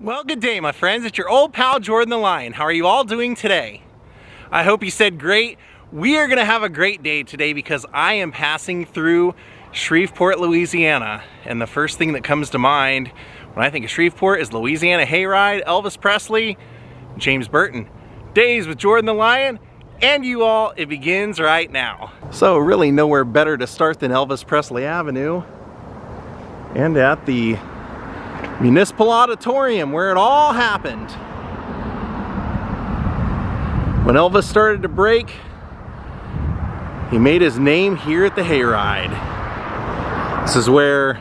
Well, good day, my friends. It's your old pal Jordan the Lion. How are you all doing today? I hope you said great. We are going to have a great day today because I am passing through Shreveport, Louisiana. And the first thing that comes to mind when I think of Shreveport is Louisiana Hayride, Elvis Presley, James Burton. Daze with Jordan the Lion, and you all, it begins right now. So really nowhere better to start than Elvis Presley Avenue and at the Municipal Auditorium, where it all happened. When Elvis started to break, he made his name here at the Hayride. This is where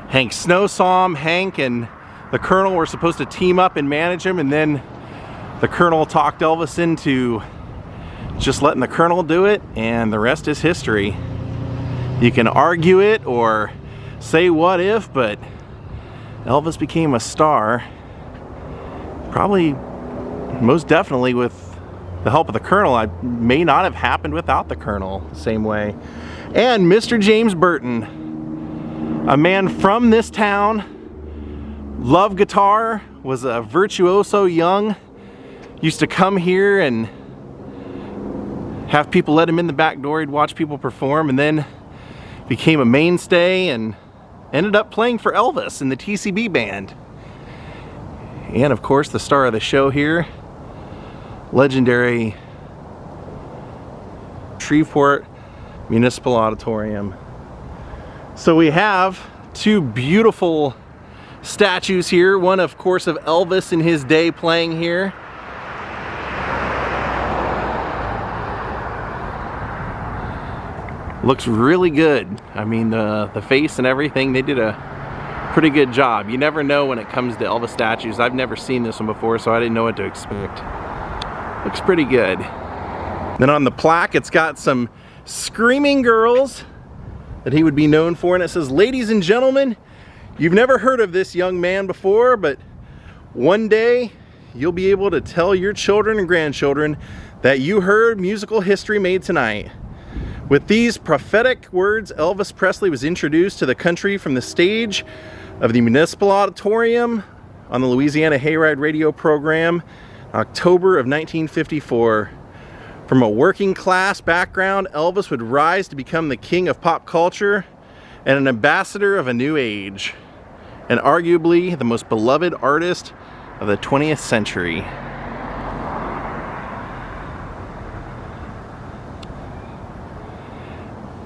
Hank Snow saw him. Hank and the Colonel were supposed to team up and manage him, and then the Colonel talked Elvis into just letting the Colonel do it, and the rest is history. You can argue it or say what if, but Elvis became a star, probably most definitely with the help of the Colonel. It may not have happened without the Colonel the same way. And Mr. James Burton, a man from this town, loved guitar, was a virtuoso young, used to come here and have people let him in the back door. He'd watch people perform, and then became a mainstay and ended up playing for Elvis in the TCB band. And of course the star of the show here, legendary Shreveport Municipal Auditorium. So we have two beautiful statues here. One of course of Elvis in his day playing here. Looks really good. I mean, the face and everything, they did a pretty good job. You never know when it comes to Elvis statues. I've never seen this one before, so I didn't know what to expect. Looks pretty good. Then on the plaque, it's got some screaming girls that he would be known for, and it says, "Ladies and gentlemen, you've never heard of this young man before, but one day you'll be able to tell your children and grandchildren that you heard musical history made tonight." With these prophetic words, Elvis Presley was introduced to the country from the stage of the Municipal Auditorium on the Louisiana Hayride radio program, October of 1954. From a working class background, Elvis would rise to become the king of pop culture and an ambassador of a new age, and arguably the most beloved artist of the 20th century.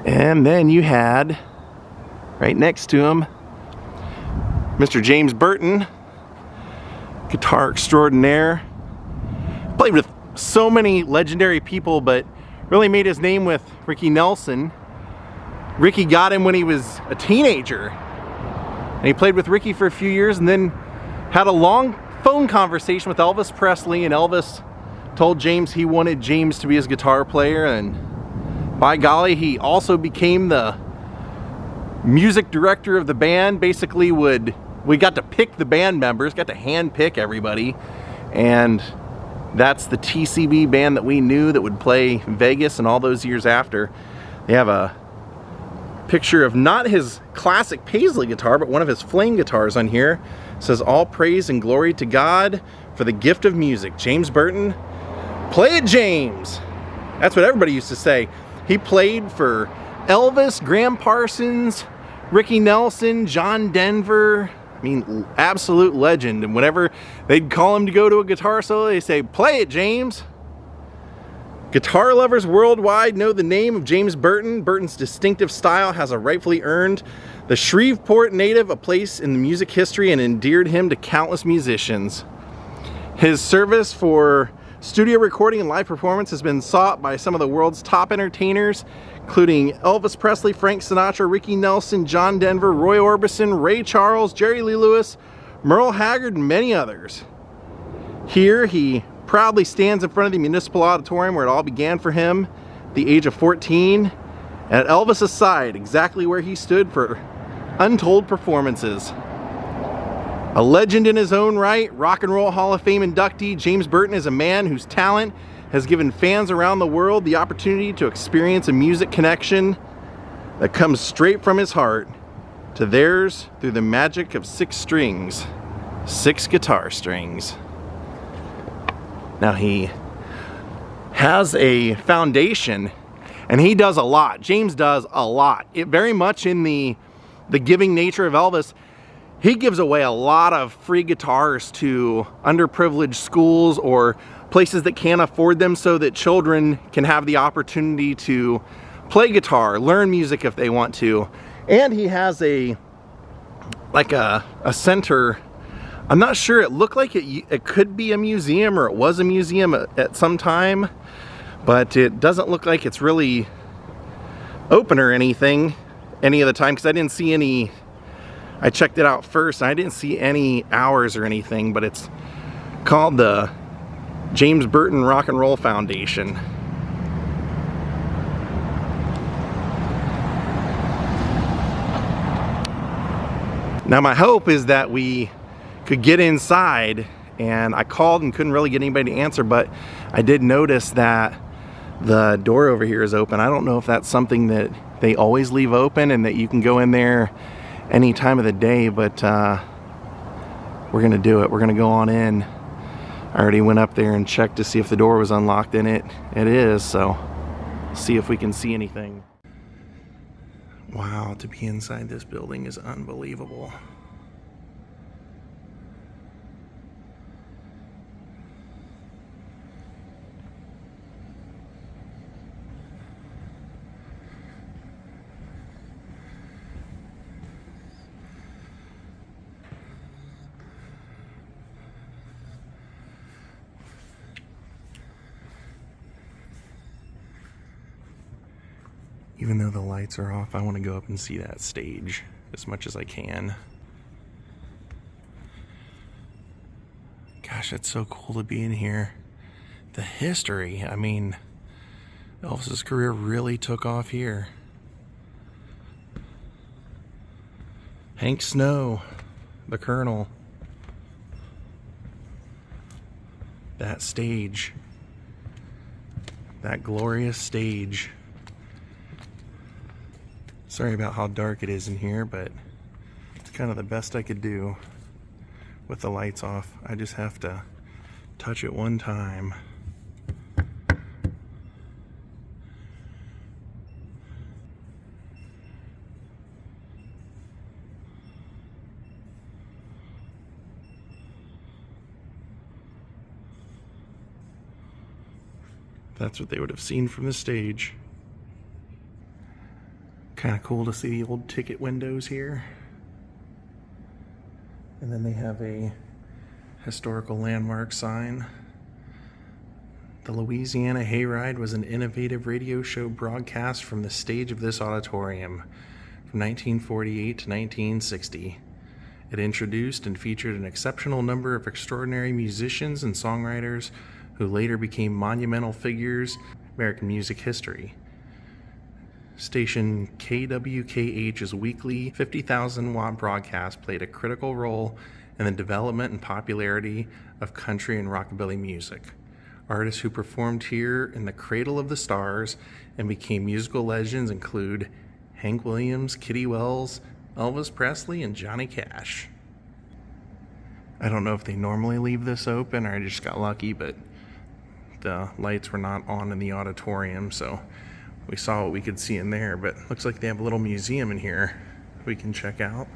And then you had, right next to him, Mr. James Burton, guitar extraordinaire. Played with so many legendary people, but really made his name with Ricky Nelson. Ricky got him when he was a teenager. And he played with Ricky for a few years and then had a long phone conversation with Elvis Presley, and Elvis told James he wanted James to be his guitar player, and by golly, he also became the music director of the band. Basically we got to pick the band members, got to hand pick everybody, and that's the TCB band that we knew that would play Vegas and all those years after. They have a picture of not his classic Paisley guitar, but one of his flame guitars on here. It says, "All praise and glory to God for the gift of music. James Burton, play it, James." That's what everybody used to say. He played for Elvis, Graham Parsons, Ricky Nelson, John Denver. I mean, absolute legend. And whenever they'd call him to go to a guitar solo, they say, "Play it, James." Guitar lovers worldwide know the name of James Burton. Burton's distinctive style has rightfully earned the Shreveport native a place in the music history and endeared him to countless musicians. His service for studio recording and live performance has been sought by some of the world's top entertainers, including Elvis Presley, Frank Sinatra, Ricky Nelson, John Denver, Roy Orbison, Ray Charles, Jerry Lee Lewis, Merle Haggard, and many others. Here he proudly stands in front of the Municipal Auditorium where it all began for him, the age of 14, and at Elvis's side, exactly where he stood for untold performances. A legend in his own right, Rock and Roll Hall of Fame inductee, James Burton is a man whose talent has given fans around the world the opportunity to experience a music connection that comes straight from his heart to theirs through the magic of 6 strings, 6 guitar strings. Now he has a foundation, and he does a lot. James does a lot. It very much in the giving nature of Elvis. He gives away a lot of free guitars to underprivileged schools or places that can't afford them, so that children can have the opportunity to play guitar, learn music if they want to. And he has a center. I'm not sure, it looked like it could be a museum, or it was a museum at some time, but it doesn't look like it's really open or anything any of the time, because I didn't see any. I checked it out first, and I didn't see any hours or anything, but it's called the James Burton Rock and Roll Foundation. Now my hope is that we could get inside, and I called and couldn't really get anybody to answer, but I did notice that the door over here is open. I don't know if that's something that they always leave open and that you can go in there any time of the day, but we're gonna do it. We're gonna go on in. I already went up there and checked to see if the door was unlocked, and it is, so see if we can see anything. Wow, to be inside this building is unbelievable. Even though the lights are off, I want to go up and see that stage as much as I can. Gosh, it's so cool to be in here. The history, I mean, Elvis's career really took off here. Hank Snow, the Colonel. That stage. That glorious stage. Sorry about how dark it is in here, but it's kind of the best I could do with the lights off. I just have to touch it one time. That's what they would have seen from the stage. Kind of cool to see the old ticket windows here. And then they have a historical landmark sign. The Louisiana Hayride was an innovative radio show broadcast from the stage of this auditorium from 1948 to 1960. It introduced and featured an exceptional number of extraordinary musicians and songwriters who later became monumental figures in American music history. Station KWKH's weekly 50,000-watt broadcast played a critical role in the development and popularity of country and rockabilly music. Artists who performed here in the cradle of the stars and became musical legends include Hank Williams, Kitty Wells, Elvis Presley, and Johnny Cash. I don't know if they normally leave this open or I just got lucky, but the lights were not on in the auditorium, so we saw what we could see in there. But looks like they have a little museum in here we can check out.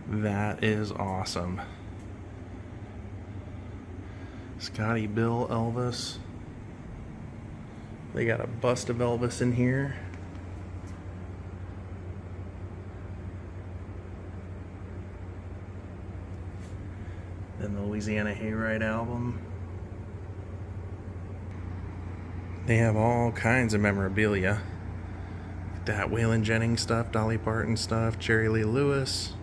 That is awesome. Scotty Bill Elvis. They got a bust of Elvis in here. Then the Louisiana Hayride album. They have all kinds of memorabilia. That Waylon Jennings stuff, Dolly Parton stuff, Jerry Lee Lewis,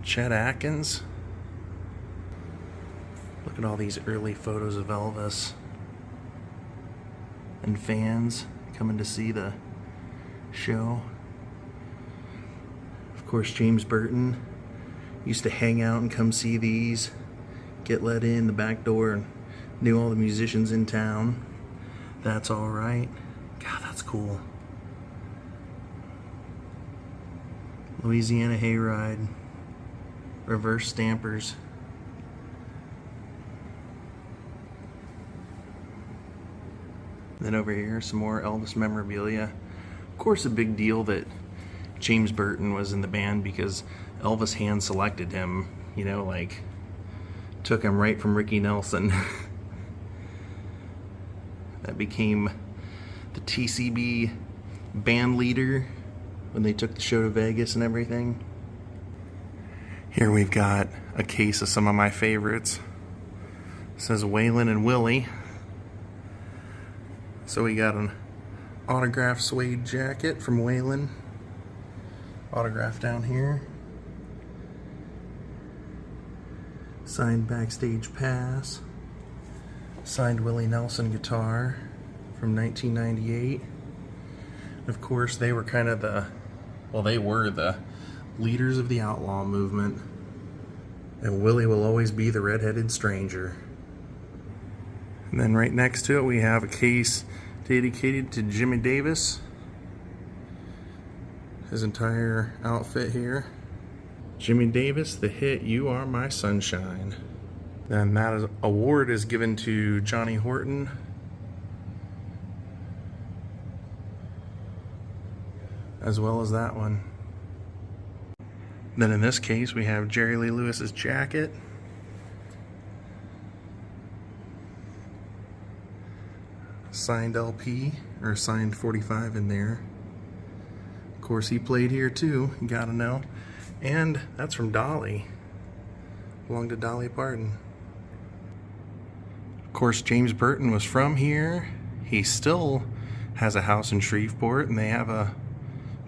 Chet Atkins. Look at all these early photos of Elvis and fans coming to see the show. Of course, James Burton used to hang out and come see these, get let in the back door, and knew all the musicians in town. That's all right. God, that's cool. Louisiana Hayride, reverse stampers. Then over here, some more Elvis memorabilia. Of course, a big deal that James Burton was in the band because Elvis hand selected him, you know, like took him right from Ricky Nelson. That became the TCB band leader when they took the show to Vegas and everything. Here we've got a case of some of my favorites. It says Waylon and Willie. So we got an autographed suede jacket from Waylon. Autograph down here. Signed backstage pass. Signed Willie Nelson guitar from 1998. Of course, they were kind of they were the leaders of the outlaw movement. And Willie will always be the redheaded stranger. And then right next to it, we have a case dedicated to Jimmy Davis. His entire outfit here. Jimmy Davis, the hit "You Are My Sunshine." Then that award is given to Johnny Horton. As well as that one. Then in this case, we have Jerry Lee Lewis's jacket. Signed LP, or signed 45 in there. Of course, he played here too, you gotta know. And that's from Dolly. Belonged to Dolly Parton. Of course, James Burton was from here. He still has a house in Shreveport, and they have a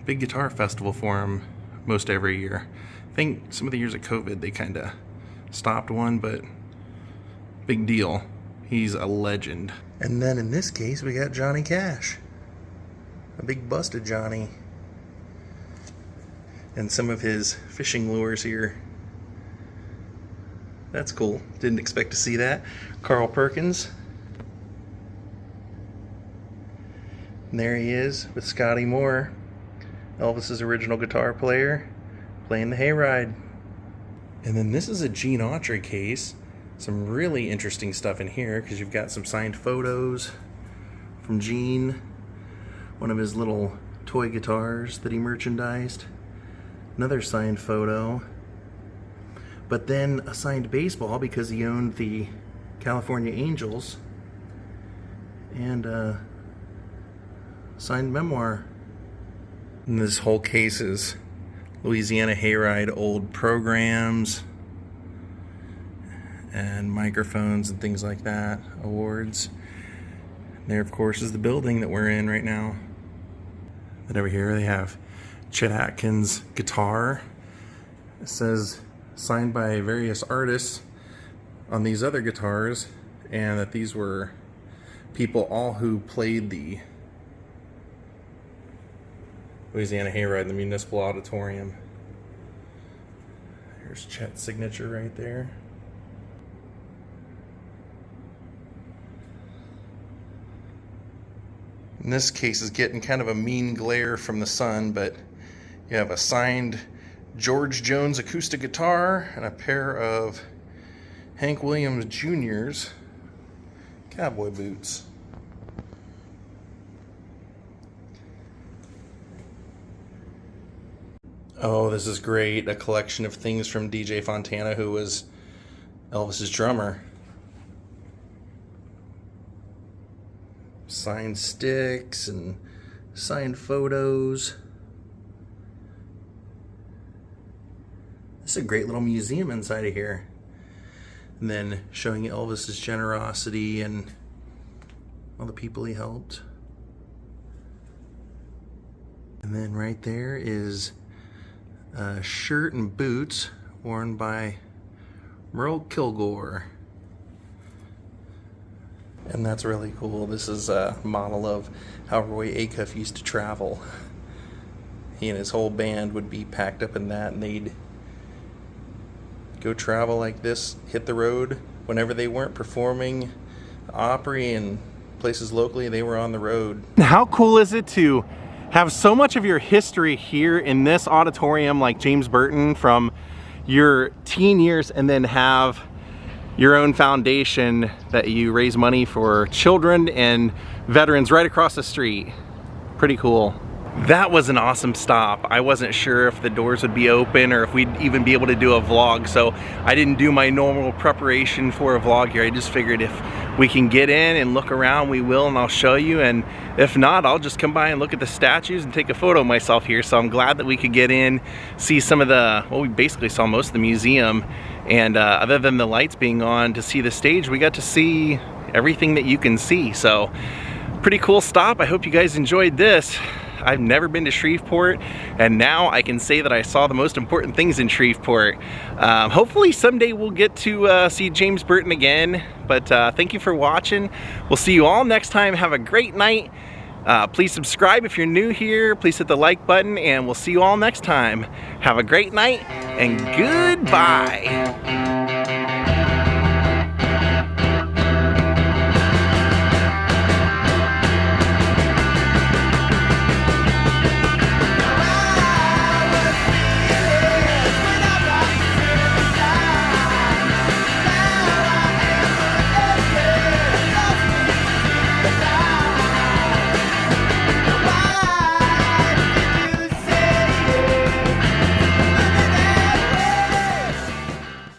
big guitar festival for him most every year. I think some of the years of COVID, they kind of stopped one, but big deal. He's a legend. And then in this case, we got Johnny Cash. A big bust of Johnny. And some of his fishing lures here. That's cool. Didn't expect to see that. Carl Perkins. And there he is with Scotty Moore, Elvis's original guitar player, playing the Hayride. And then this is a Gene Autry case. Some really interesting stuff in here because you've got some signed photos from Gene, one of his little toy guitars that he merchandised, another signed photo, but then a signed baseball because he owned the California Angels, and a signed memoir. And this whole case is Louisiana Hayride old programs and microphones and things like that, awards. There, of course, is the building that we're in right now. And over here they have Chet Atkins' guitar. It says signed by various artists on these other guitars, and that these were people all who played the Louisiana Hayride in the Municipal Auditorium. There's Chet's signature right there. In this case is getting kind of a mean glare from the sun, but you have a signed George Jones acoustic guitar and a pair of Hank Williams Jr.'s cowboy boots. Oh, this is great. A collection of things from DJ Fontana, who was Elvis's drummer. Signed sticks and signed photos. This is a great little museum inside of here. And then showing Elvis's generosity and all the people he helped. And then right there is a shirt and boots worn by Merle Kilgore. And that's really cool. This is a model of how Roy Acuff used to travel. He and his whole band would be packed up in that, and they'd go travel like this, hit the road. Whenever they weren't performing the Opry and places locally, they were on the road. How cool is it to have so much of your history here in this auditorium, like James Burton, from your teen years, and then have your own foundation that you raise money for children and veterans right across the street. Pretty cool. That was an awesome stop. I wasn't sure if the doors would be open or if we'd even be able to do a vlog, so I didn't do my normal preparation for a vlog here. I just figured if we can get in and look around, we will, and I'll show you, and if not, I'll just come by and look at the statues and take a photo of myself here. So I'm glad that we could get in, see some of the, well, we basically saw most of the museum, and other than the lights being on to see the stage, we got to see everything that you can see. So pretty cool stop. I hope you guys enjoyed this. I've never been to Shreveport, and now I can say that I saw the most important things in Shreveport. Hopefully someday we'll get to see James Burton again, but thank you for watching. We'll see you all next time. Have a great night. Please subscribe if you're new here. Please hit the like button, and we'll see you all next time. Have a great night, and goodbye.